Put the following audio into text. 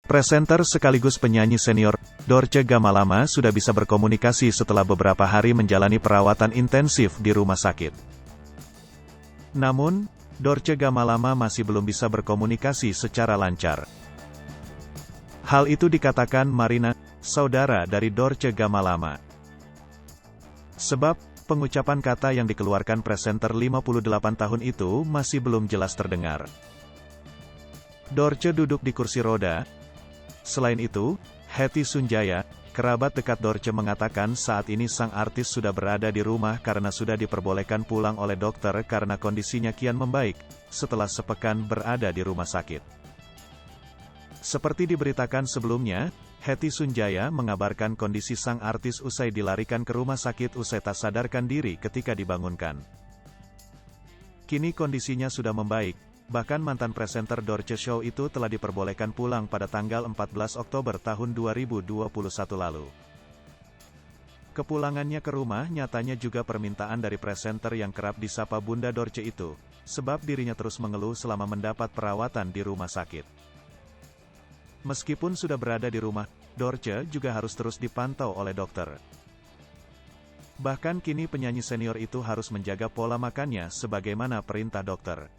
Presenter sekaligus penyanyi senior, Dorce Gamalama sudah bisa berkomunikasi setelah beberapa hari menjalani perawatan intensif di rumah sakit. Namun, Dorce Gamalama masih belum bisa berkomunikasi secara lancar. Hal itu dikatakan Marina, saudara dari Dorce Gamalama. Sebab, pengucapan kata yang dikeluarkan presenter 58 tahun itu masih belum jelas terdengar. Dorce duduk di kursi roda. Selain itu, Hetty Sunjaya, kerabat dekat Dorce mengatakan saat ini sang artis sudah berada di rumah karena sudah diperbolehkan pulang oleh dokter karena kondisinya kian membaik, setelah sepekan berada di rumah sakit. Seperti diberitakan sebelumnya, Hetty Sunjaya mengabarkan kondisi sang artis usai dilarikan ke rumah sakit usai tak sadarkan diri ketika dibangunkan. Kini kondisinya sudah membaik. Bahkan mantan presenter Dorce Show itu telah diperbolehkan pulang pada tanggal 14 Oktober tahun 2021 lalu. Kepulangannya ke rumah nyatanya juga permintaan dari presenter yang kerap disapa Bunda Dorce itu, sebab dirinya terus mengeluh selama mendapat perawatan di rumah sakit. Meskipun sudah berada di rumah, Dorce juga harus terus dipantau oleh dokter. Bahkan kini penyanyi senior itu harus menjaga pola makannya sebagaimana perintah dokter.